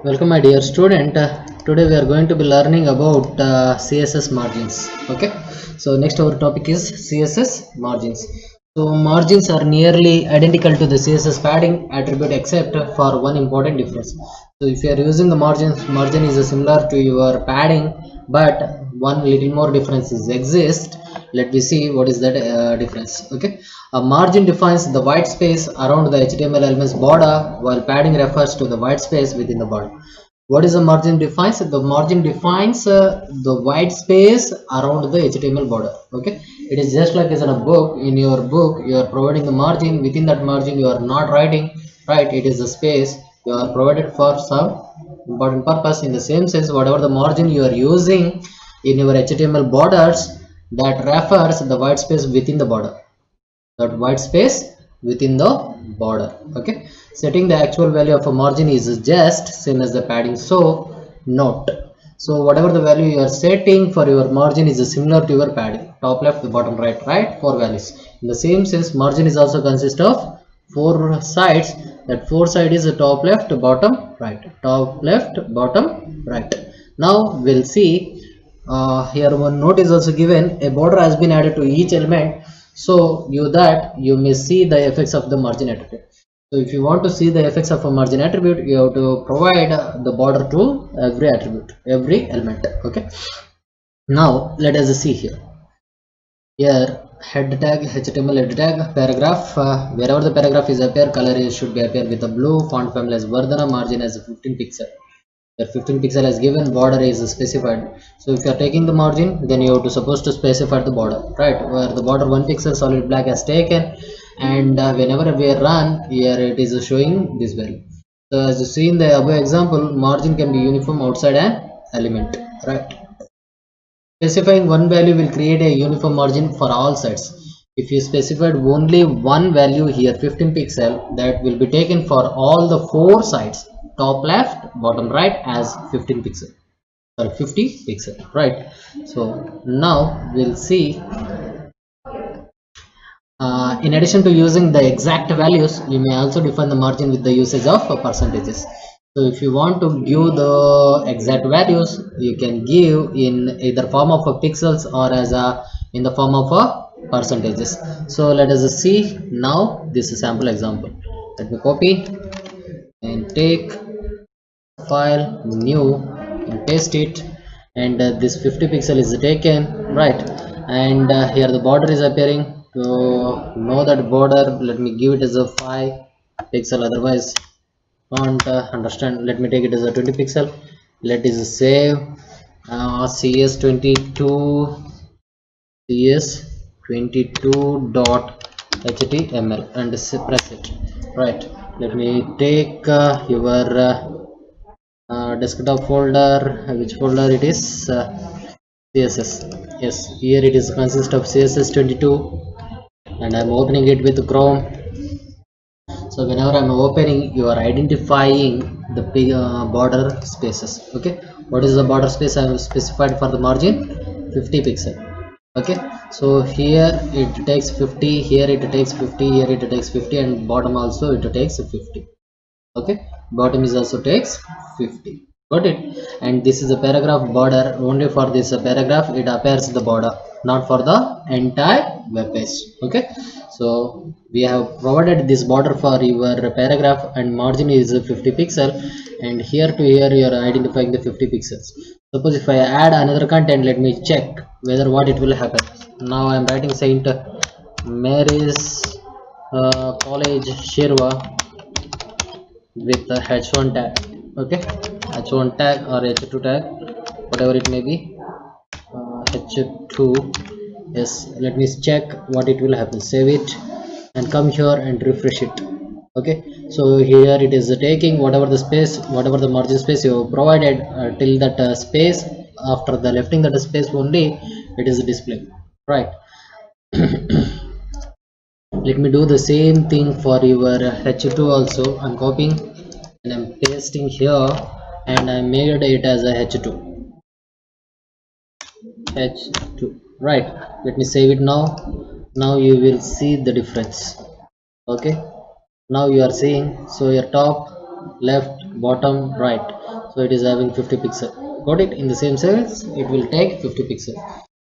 Welcome my dear student. Today we are going to be learning about CSS margins. Okay, so next our topic is CSS margins. So margins are nearly identical to the CSS padding attribute except for one important difference. So if you are using the margin is similar to your padding, but one little more differences exist. Let me see what is that difference. Okay, a margin defines the white space around the HTML elements border, while padding refers to the white space within the border. What is the margin defines? The margin defines the white space around the HTML border. Okay, it is just like as in a book. In your book you are providing the margin. Within that margin you are not writing, right? It is the space you are provided for some important purpose. In the same sense, whatever the margin you are using in your HTML borders, that refers the white space within the border, that white space within the border. Okay, setting the actual value of a margin is just same as the padding. So note, so whatever the value you are setting for your margin is similar to your padding, top left, bottom right, right? Four values. In the same sense, margin is also consist of four sides. That four side is the top left, bottom right, top left, bottom right. Now we'll see, here one note is also given. A border has been added to each element, so you may see the effects of the margin attribute. So if you want to see the effects of a margin attribute, you have to provide the border to every attribute, every element. Okay, now let us see here. Here head tag, HTML head tag, paragraph, wherever the paragraph is appear, color should be appear with a blue, font family as Vardhana, margin as 15 pixel. The 15 pixel as given, border is specified. So if you are taking the margin, then you have to supposed to specify the border, right? Where the border 1 pixel solid black has taken, and whenever we run here, it is showing this value. So as you see in the above example, margin can be uniform outside an element, right? Specifying one value will create a uniform margin for all sides. If you specified only one value here, 15 pixel, that will be taken for all the four sides, top left, bottom right, as 15 pixel or 50 pixel, right? So now we'll see, in addition to using the exact values, you may also define the margin with the usage of percentages. So if you want to give the exact values, you can give in either form of a pixels or as a in the form of a percentages. So let us see now this sample example. Let me copy and take file, new, and paste it, and this 50 pixel is taken, right? And here the border is appearing. To know that border, let me give it as a 5 pixel, otherwise can't understand. Let me take it as a 20 pixel. Let us save cs22 cs22.html and press it, right? Let me take your desktop folder. Which folder it is? CSS. Yes, here it is consist of CSS22, and I'm opening it with Chrome. So whenever I'm opening, you are identifying the big border spaces. Okay, what is the border space I have specified for the margin? 50 pixel. Okay, so here it takes 50, here it takes 50, here it takes 50, and bottom also it takes 50. Okay, bottom is also takes 50. Got it? And this is a paragraph border. Only for this paragraph it appears the border, not for the entire web page. Okay, so we have provided this border for your paragraph, and margin is 50 pixel, and here to here you are identifying the 50 pixels. Suppose if I add another content, let me check whether what it will happen. Now I am writing Saint Mary's College, Shirva, with the h1 tag. Okay, h1 tag or h2 tag, whatever it may be, h2. Yes, let me check what it will happen. Save it and come here and refresh it. Okay, so here it is taking whatever the space, whatever the margin space you provided till that space. After the lefting that space only, it is displaying, right? Let me do the same thing for your h2 also. I'm copying and I'm pasting here, and I made it as a h2, right? Let me save it now. Now you will see the difference. Okay, now you are seeing, so your top left, bottom right, so it is having 50 pixel. Got it? In the same cells it will take 50 pixel.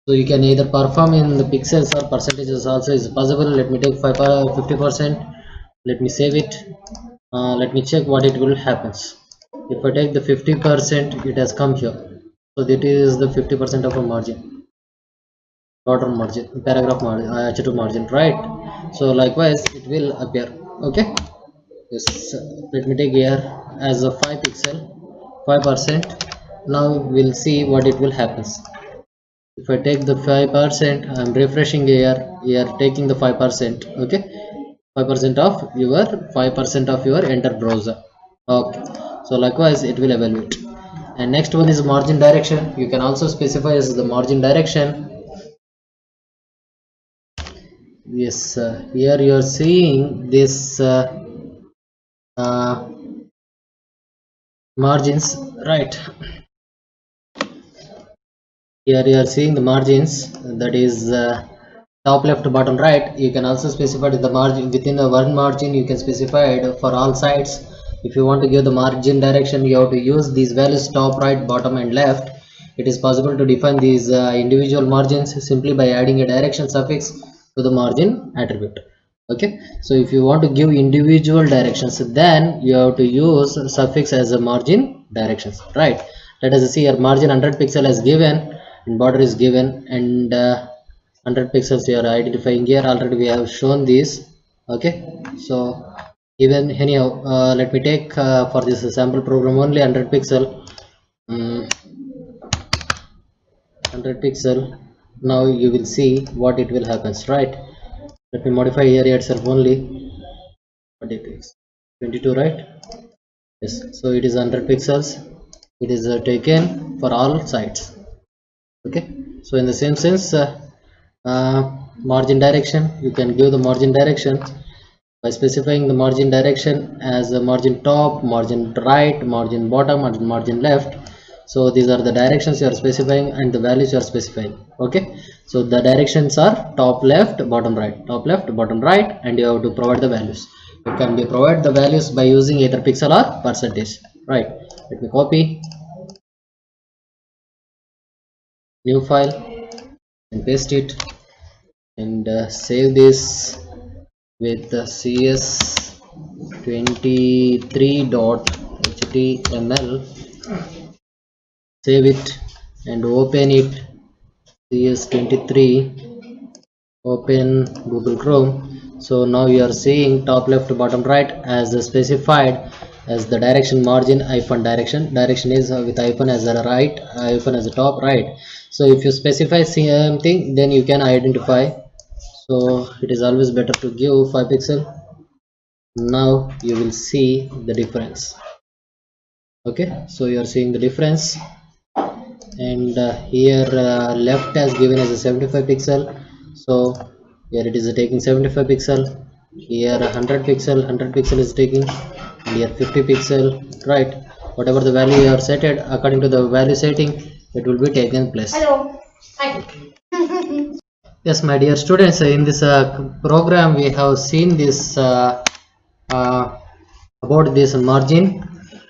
So you can either perform in the pixels or percentages also is possible. Let me take 50%. Let me save it. Let me check what it will happens. If I take the 50%, it has come here. So that is the 50% of a margin, bottom margin, paragraph margin, H2 margin, right? So likewise it will appear. Okay, yes. Let me take here as a 5 pixel, 5%. Now we'll see what it will happens. If I take the 5%, I'm refreshing here taking the 5%. Okay, 5% of your 5% of your enter browser. Okay, so likewise it will evaluate. And next one is margin direction. You can also specify as the margin direction. Yes, here you are seeing this uh, margins, right? Here you are seeing the margins, that is top left, bottom right. You can also specify the margin within the one margin. You can specify it for all sides. If you want to give the margin direction, you have to use these values top, right, bottom and left. It is possible to define these individual margins simply by adding a direction suffix to the margin attribute. Okay, so if you want to give individual directions, then you have to use suffix as a margin directions, right? Let us see here, margin 100 pixel is given and border is given, and 100 pixels you are identifying here. Already we have shown this. Okay, so even anyhow, let me take for this sample program only 100 pixel. 100 pixel. Now you will see what it will happens, right? Let me modify area itself only. What it is 22, right? Yes, so it is 100 pixels. It is taken for all sides. Okay, so in the same sense, margin direction, you can give the margin direction by specifying the margin direction as a margin top, margin right, margin bottom, and margin left. So these are the directions you are specifying and the values you are specifying. Okay, so the directions are top left, bottom right, top left, bottom right, and you have to provide the values. You can provide the values by using either pixel or percentage, right? Let me copy, new file, and paste it, and save this with cs23.html. Save it and open it. cs23, open Google Chrome. So now you are seeing top left, bottom right as specified as the direction margin hyphen direction. Direction is with hyphen as a right, hyphen as a top, right? So if you specify something, then you can identify. So it is always better to give 5 pixel. Now you will see the difference. Okay, so you are seeing the difference. And here left has given as a 75 pixel. So here it is taking 75 pixel. Here 100 pixel, 100 pixel is taking, and here 50 pixel, right? Whatever the value you are set it, according to the value setting, it will be taken place. Hello. Hi. Yes, my dear students, in this program we have seen this about this margin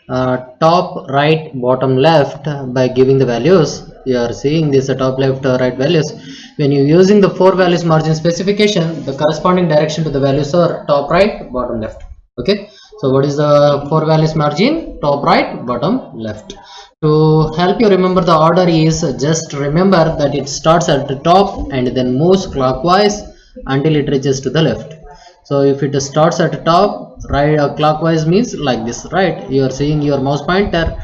top, right, bottom, left by giving the values. You are seeing this top, left, right values. When you using the 4 values margin specification, the corresponding direction to the values are top, right, bottom, left. Okay, so what is the 4 values margin? Top, right, bottom, left. To help you remember the order is, just remember that it starts at the top and then moves clockwise until it reaches to the left. So if it starts at the top, right, clockwise means like this, right? You are seeing your mouse pointer,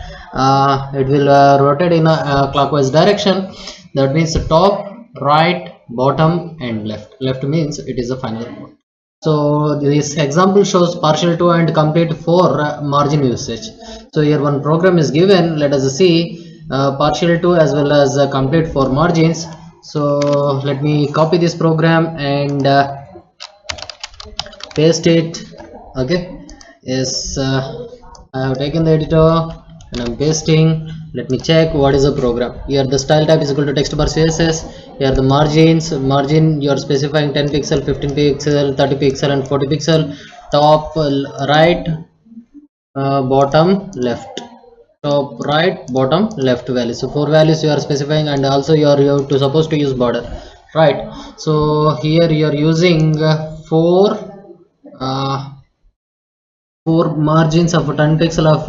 it will rotate in a clockwise direction. That means top, right, bottom, and left. Left means it is the final one. So this example shows partial to and complete for margin usage. So here one program is given. Let us see partial to as well as complete for margins. So let me copy this program and paste it. Okay, yes, I have taken the editor and I'm pasting. Let me check what is the program. Here the style type is equal to text bar css. Here the margin you are specifying 10 pixel, 15 pixel, 30 pixel, and 40 pixel. Top, right, bottom, left. top right bottom left value. So 4 values you are specifying, and also you are to supposed to use border, right? So here you are using uh, 4 margins of 10 pixel of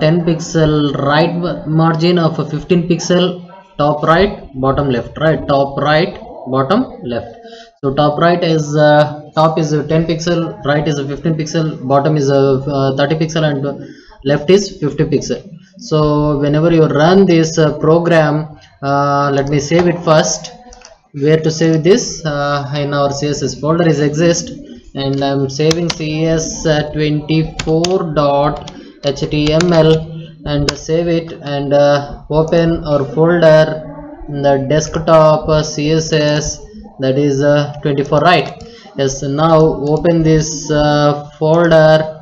10 pixel right margin of 15 pixel top right bottom left, right? Top right bottom left. So top right is top is 10 pixel, right is 15 pixel, bottom is 30 pixel, and left is 50 pixel. So whenever you run this program, let me save it first. Where to save this? In our css folder is exist, and I'm saving cs24.html, and save it, and open our folder in the desktop css, that is 24, right? Yes. Now open this folder.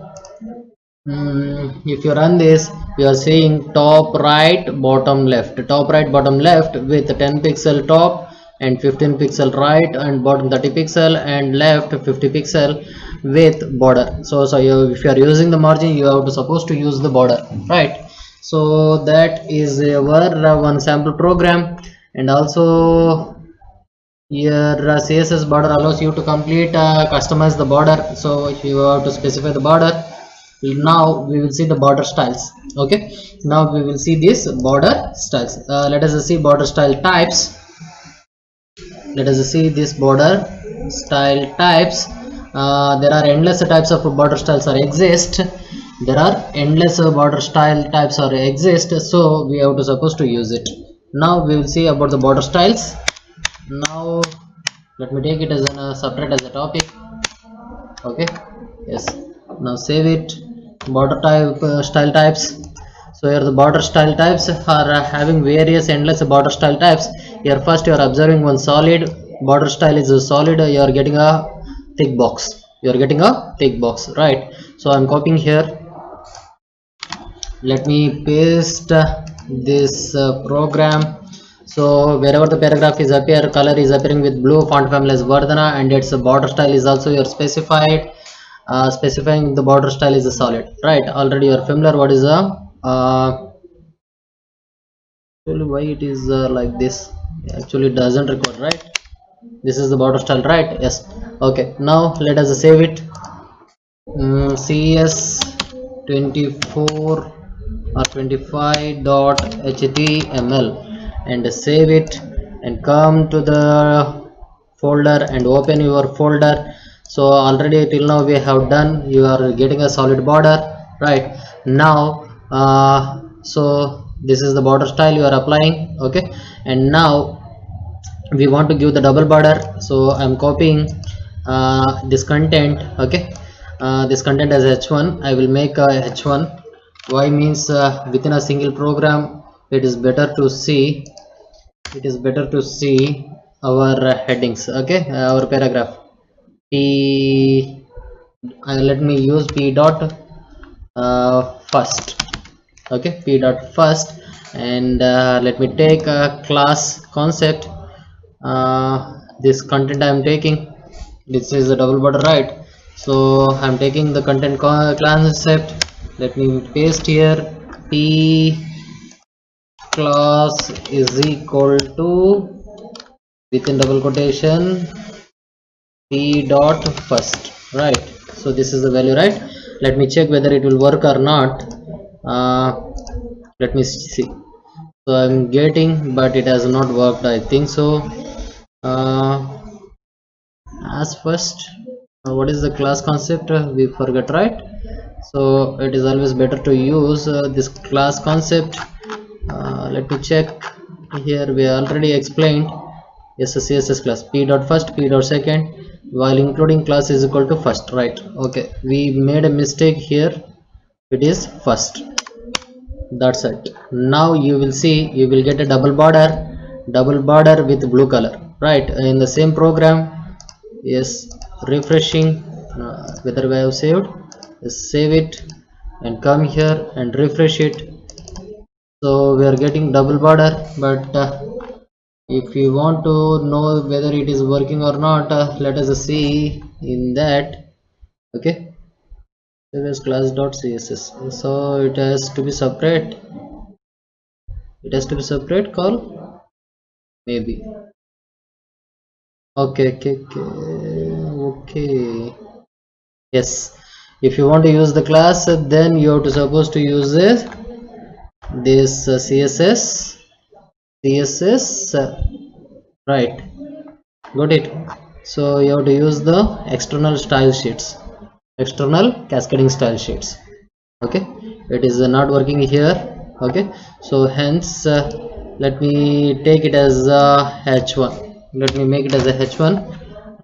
If you run this, you are seeing top right bottom left, top right bottom left with 10 pixel top and 15 pixel right, and bottom 30 pixel, and left 50 pixel with border. So if you are using the margin, you have to supposed to use the border, right? So that is our one sample program. And also your css border allows you to complete customize the border. So if you have to specify the border, now we will see the border styles. Okay, now we will see this border styles. Let us see border style types. Let us see this border style types. There are endless types of border styles are exist. There are endless border style types are exist, so we have to supposed to use it. Now we will see about the border styles. Now let me take it as a separate as a topic. Okay, yes. Now save it. Border type style types. So here the border style types are having various endless border style types. Here first you are observing one solid border style is a solid. You are getting a thick box. You are getting a thick box, right? So I'm copying here. Let me paste this program. So wherever the paragraph is appear, color is appearing with blue, font family is Vardhana, and its border style is also your specified. Specifying the border style is a solid, right? Already you are familiar what is a actually why it is like this. Actually it doesn't record, right? This is the border style, right? Yes. Okay, now let us save it. cs24 or 25.html, and save it, and come to the folder and open your folder. So already till now we have done, you are getting a solid border, right? Now so this is the border style you are applying. Okay, and now we want to give the double border. So I'm copying this content. Okay, this content as h1. I will make h1. Why means within a single program it is better to see, it is better to see our headings. Okay, our paragraph p. Let me use p dot first. Okay, p dot first, and let me take a class concept. This content I am taking, this is a double border, right? So I'm taking the content concept. Let me paste here. P class is equal to, within double quotation, p dot first, right? So this is the value, right? Let me check whether it will work or not. Let me see. So I'm getting, but it has not worked, I think so. As first, what is the class concept? We forgot, right? So it is always better to use this class concept. Let me check here. We already explained. Yes, a css class p dot first, p dot second, while including class is equal to first, right? Okay, we made a mistake here. It is first. That's it. Now you will see, you will get a double border with blue color, right? In the same program. Yes, refreshing whether we have saved. Save it and come here and refresh it. So we are getting double border, but if you want to know whether it is working or not, let us see in that. Okay, save as class.css. So it has to be separate. It has to be separate call, maybe. Okay. Yes, if you want to use the class, then you have to supposed to use this css right, got it. So you have to use the external style sheets, external cascading style sheets. Okay, it is not working here. Okay, so hence let me take it as h1. Let me make it as a h1,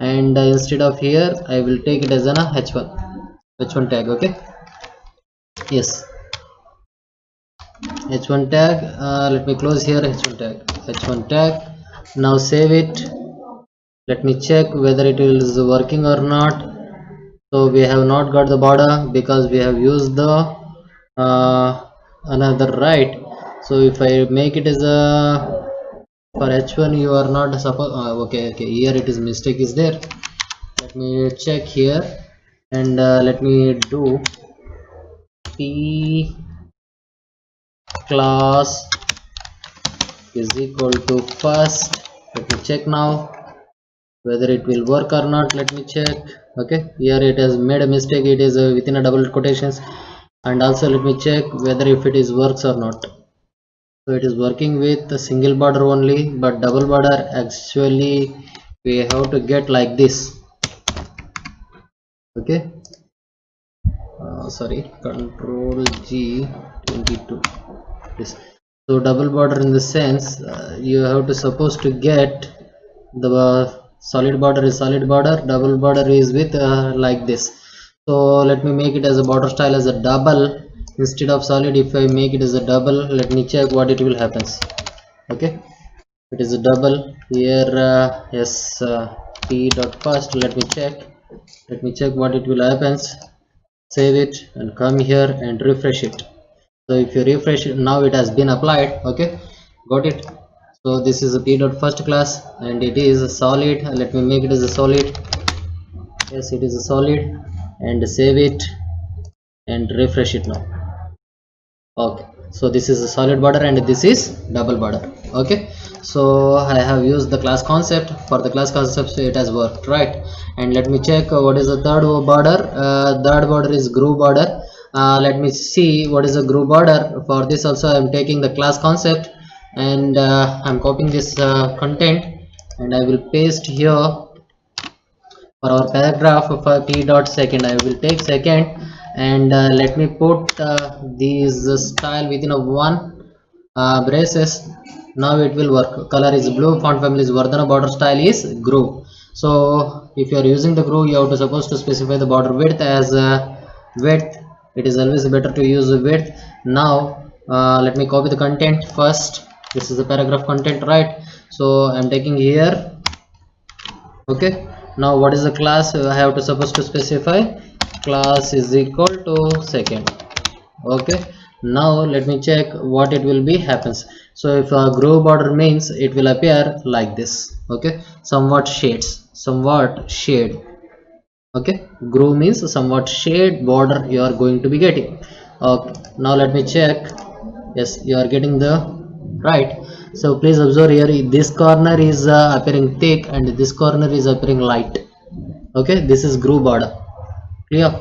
and instead of here I will take it as an h1 tag. Okay, yes, h1 tag. Let me close here, h1 tag. Now save it. Let me check whether it is working or not. So we have not got the border because we have used the another, right? So if I make it as a for h1, you are not supposed okay, here it is mistake is there. Let me check here, and let me do p class is equal to first. Let me check now whether it will work or not. Let me check. Okay, here it has made a mistake. It is within a double quotations. And also let me check whether if it is works or not. So it is working with a single border only, but double border actually we have to get like this. Okay, sorry, control G 22. Yes. So double border in the sense you have to supposed to get the solid border is solid border, double border is with like this. So let me make it as a border style as a double instead of solid. If I make it as a double, let me check what it will happens. Okay, it is a double here. Yes, p dot first. Let me check what it will happens. Save it and come here and refresh it. So if you refresh it, now it has been applied. Okay, got it. So this is a p dot first class and it is a solid. Let me make it as a solid. Yes, it is a solid, and save it and refresh it now. Okay, so this is a solid border and this is double border. Okay, so I have used the class concept. For the class concept, so it has worked, right? And let me check what is the third border. Third border is groove border. Let me see what is the groove border. For this also I am taking the class concept, and I am copying this content, and I will paste here for our paragraph for p dot second. I will take second, and let me put these style within a one braces. Now it will work. Color is blue, font family is Vardhana, border style is groove. So if you are using the groove, you have to supposed to specify the border width as width. It is always better to use width. Now let me copy the content first. This is the paragraph content, right? So I'm taking here. Okay, now what is the class? I have to supposed to specify class is equal to second. Okay, now let me check what it will be happens. So if a groove border means it will appear like this. Okay, somewhat shade. Okay, groove means somewhat shade border you are going to be getting. Okay, now let me check. Yes, you are getting the right. So please observe here, this corner is appearing thick and this corner is appearing light. Okay, this is groove border. Clear?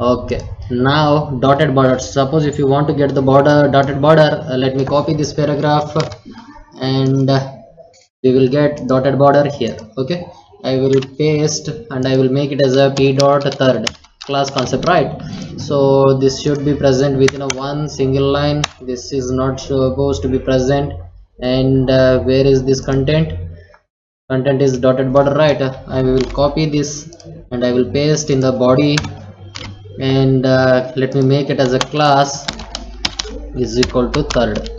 Okay, now dotted border. Suppose if you want to get the border dotted border, let me copy this paragraph, and we will get dotted border here. Okay, I will paste and I will make it as a p dot third class concept, right? So this should be present within a one single line. This is not supposed to be present. And where is this content? Content is dotted border, right? I will copy this and I will paste in the body, and let me make it as a class is equal to third.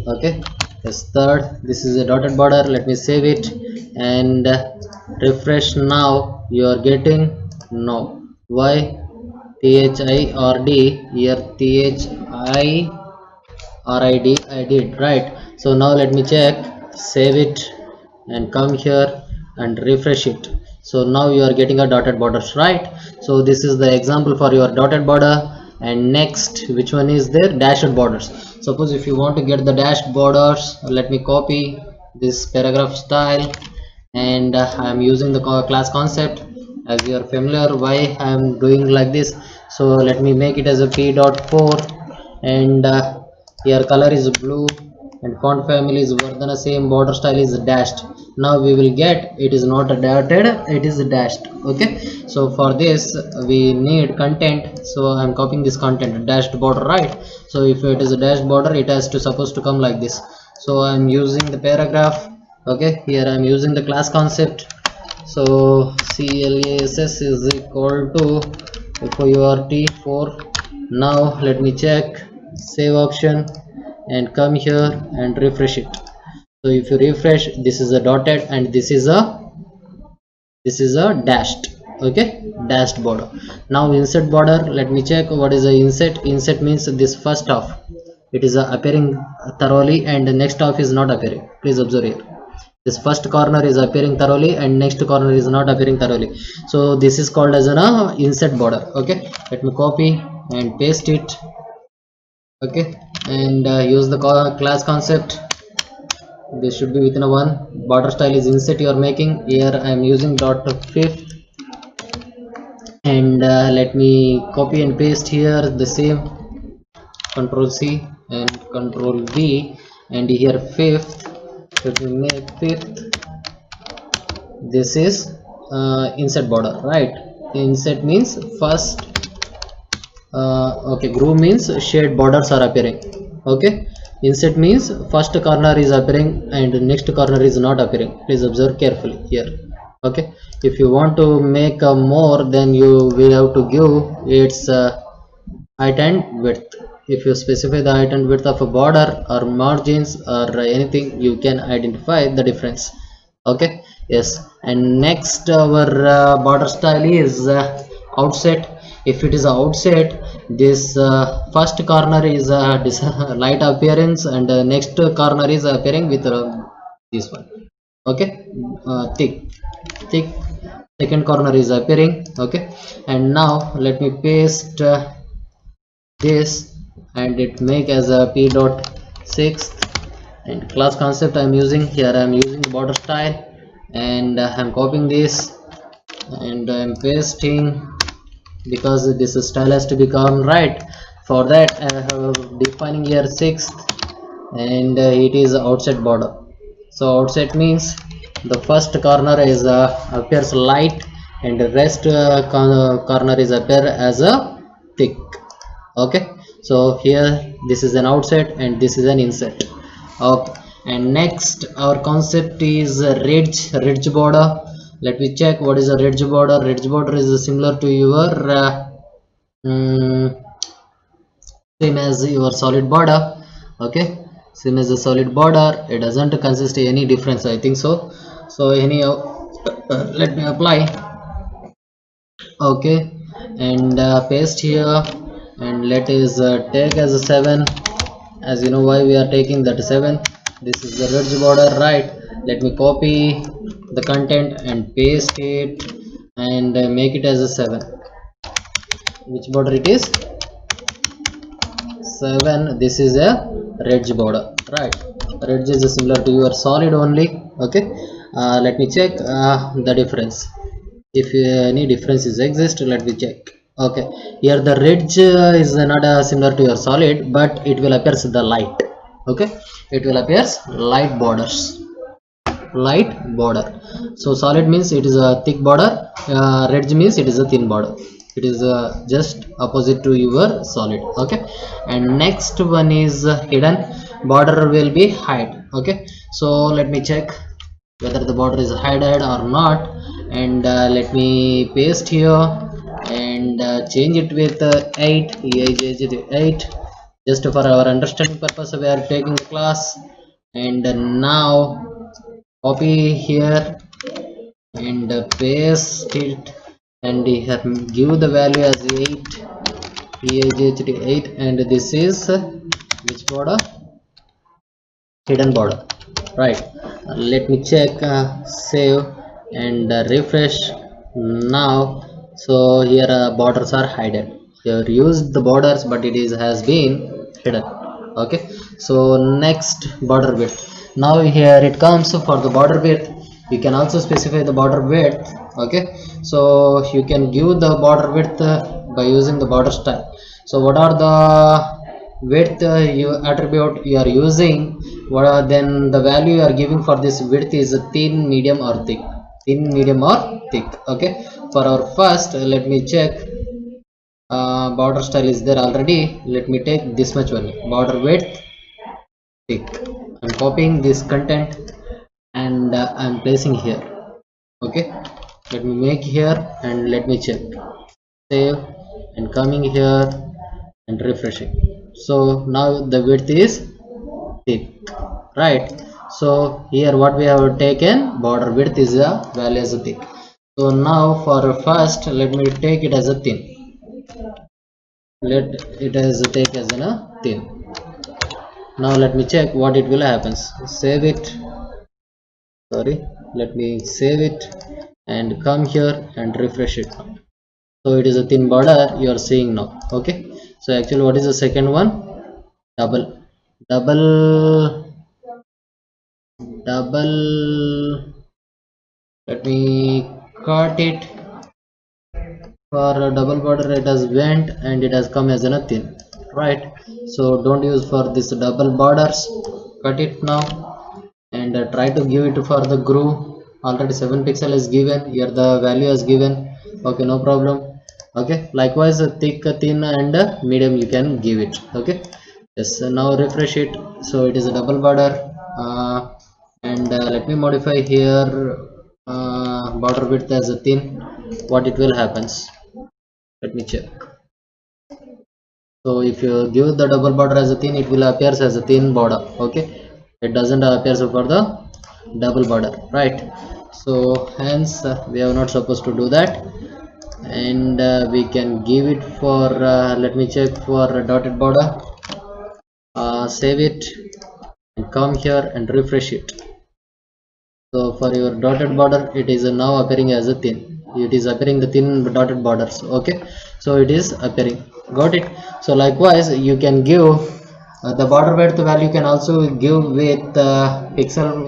Okay, yes, third. This is a dotted border. Let me save it and refresh. Now you are getting no. Why? THIRD here, THIRID I did, right? So now let me check, save it and come here and refresh it. So now you are getting a dotted borders, right? So this is the example for your dotted border. And next, which one is there? Dashed borders. Suppose if you want to get the dashed borders, let me copy this paragraph style, and I am using the class concept. As you are familiar why I am doing like this, so let me make it as a p.4, and here color is blue, and font family is Vardhana, same border style is dashed. Now we will get it is not dotted, it is dashed. Okay, so for this we need content, so I'm copying this content, dashed border, right? So if it is a dashed border, it has to supposed to come like this. So I'm using the paragraph. Okay, here I'm using the class concept. So class is equal to FOURT4. Now let me check save option and come here and refresh it. So if you refresh, this is a dotted and this is a dashed. Okay, dashed border. Now insert border, let me check what is the insert. Insert means this first half, it is appearing thoroughly and the next half is not appearing. Please observe here, this first corner is appearing thoroughly and next corner is not appearing thoroughly. So this is called as an insert border. Okay, let me copy and paste it. Okay, and use the class concept. This should be within a one. Border style is insert you are making. Here I am using dot fifth, and let me copy and paste here the same. Control C and Control V, and here fifth. Let me make fifth. This is insert border, right? Insert means first. Okay, groove means shade borders are appearing. Okay, insert means first corner is appearing and next corner is not appearing. Please observe carefully here. Okay, if you want to make more, then you will have to give its height and width. If you specify the height and width of a border or margins or anything, you can identify the difference. Okay, yes. And next our border style is outset. If it is outset, this first corner is light appearance and next corner is appearing with this one. Okay, thick second corner is appearing. Okay, and now let me paste this and it make as a p.6. and class concept I'm using here. I'm using the border style and I'm copying this and I'm pasting because this style has to become right. For that I have defining here sixth, and it is outside border. So outside means the first corner is appears light and the rest corner is appear as a thick. Okay, so here this is an outside and this is an insert. Okay, and next our concept is ridge border. Let me check what is a ridge border. Ridge border is similar to your same as your solid border. Okay, same as a solid border, it doesn't consist any difference, I think so. So anyhow, let me apply. Okay, and paste here and let us take as a 7. As you know why we are taking that 7, this is the ridge border, right? Let me copy the content and paste it and make it as a 7. Which border it is? 7. This is a ridge border, right? Ridge is similar to your solid only. Okay, let me check the difference. If any differences exist, let me check. Okay, here the ridge is not similar to your solid, but it will appear the light. Okay, it will appear light borders, light border. So solid means it is a thick border, ridge means it is a thin border. It is just opposite to your solid. Okay, and next one is hidden border will be hide. Okay, so let me check whether the border is hidden or not, and let me paste here and change it with 8. 8 just for our understanding purpose we are taking the class. And now copy here and paste it and here give the value as 8. 8 and this is which border? Hidden border, right? Let me check save and refresh now. So here borders are hidden. Here used the borders, but it is has been hidden. Okay, so next, border width. Now here it comes for the border width. You can also specify the border width. Okay, so you can give the border width by using the border style. So what are the width you attribute you are using? What are then the value you are giving for this width is thin, medium or thick. Thin, medium or thick. Okay, for our first, let me check. Border style is there already. Let me take this much one, border width thick. I'm copying this content and I'm placing here. Okay, let me make here and let me check, save, and coming here and refreshing. So now the width is thick, right? So here what we have taken, border width is a value as a thick. So now for first, let me take it as a thin. Let it as take as a thin. Now let me check what it will happens. Save it. Sorry, let me save it and come here and refresh it. So it is a thin border you are seeing now. Okay, so actually what is the second one? Double. Double double. Let me cut it. For a double border it has went and it has come as a thin, right? So don't use for this double borders. Cut it now and try to give it for the groove. Already 7 pixel is given here, the value is given. Okay, no problem. Okay, likewise thick, thin and medium you can give it. Okay, yes, now refresh it. So it is a double border. And let me modify here border width as a thin. What it will happens, let me check. So if you give the double border as a thin, it will appears as a thin border. Okay, it doesn't appear for the double border, right? So hence we are not supposed to do that. And we can give it for let me check for a dotted border. Save it and come here and refresh it. So for your dotted border, it is now appearing as a thin. It is appearing the thin dotted borders. Okay, so it is appearing. Got it? So likewise you can give the border width value can also give with pixel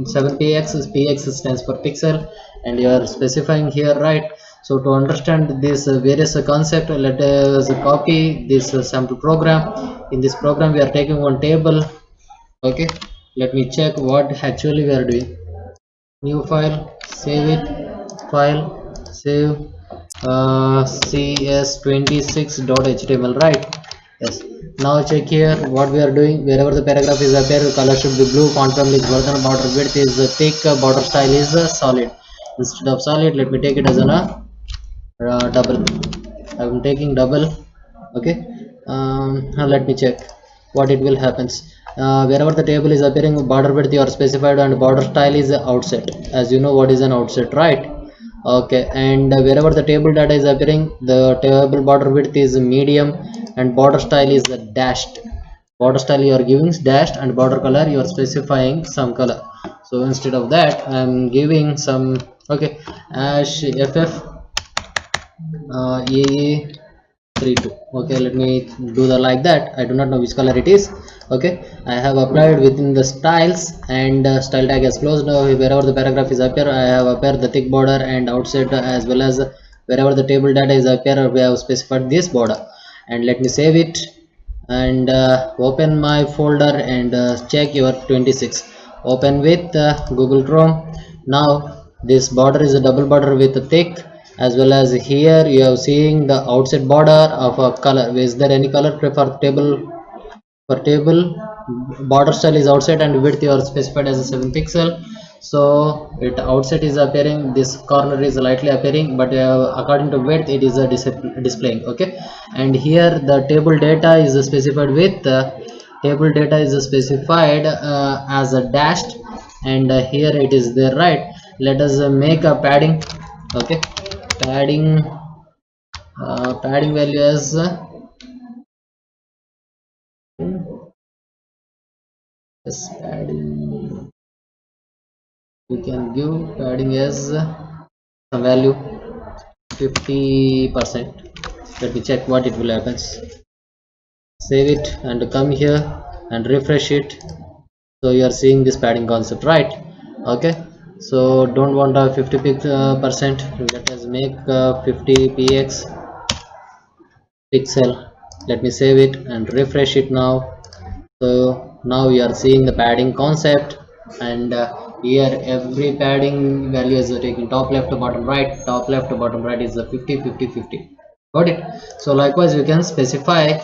7px. Px stands for pixel and you are specifying here, right? So to understand this various concept, let us copy this sample program. In this program we are taking one table. Okay, let me check what actually we are doing. New file, save it, file, save, cs26.html, right? Yes, now check here what we are doing. Wherever the paragraph is appear, color should be blue, font family is version, border width is thick, border style is solid. Instead of solid, let me take it as a double. I'm taking double. Okay, now let me check what it will happens. Wherever the table is appearing, border width you are specified and border style is outset. As you know what is an outset, right? Okay, and wherever the table data is appearing, the table border width is medium and border style is dashed. Border style you are giving is dashed and border color you are specifying some color. So instead of that I am giving some, okay, ash ff EE32. Okay, let me do the like that. I do not know which color it is. Okay, I have applied within the styles and style tag is closed. Now wherever the paragraph is appear, I have appeared the thick border and outset, as well as wherever the table data is appear, we have specified this border. And let me save it and open my folder and check your 26. Open with Google Chrome. Now this border is a double border with a thick, as well as here you are seeing the outside border of a color. Is there any color for table? For table, border style is outside and width you are specified as a 7 pixel. So it outside is appearing, this corner is lightly appearing, but according to width it is a displaying. Okay, and here the table data is specified with table data is specified as a dashed, and here it is there, right? Let us make a padding. Okay, padding padding value as yes, padding we can give padding as some value 50%. Let me check what it will happen. Save it and come here and refresh it. So you are seeing this padding concept, right? Okay, so don't want a 50%. Let us make 50 px pixel. Let me save it and refresh it now. So now you are seeing the padding concept, and here every padding value is taking top left to bottom right, top left to bottom right is the 50 50 50. Got it? So likewise we can specify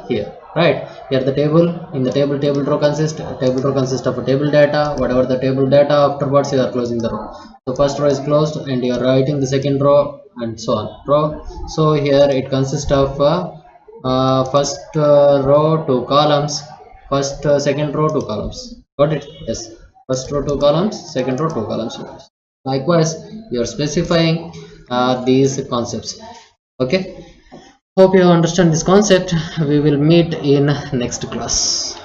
here, right? Here the table, in the table row consists of a table data. Whatever the table data, afterwards you are closing the row. So first row is closed and you are writing the second row and so on row. So here it consists of first row two columns, second row two columns. Got it? Yes, first row two columns, second row two columns. Likewise you are specifying these concepts. Okay, hope you understand this concept. We will meet in next class.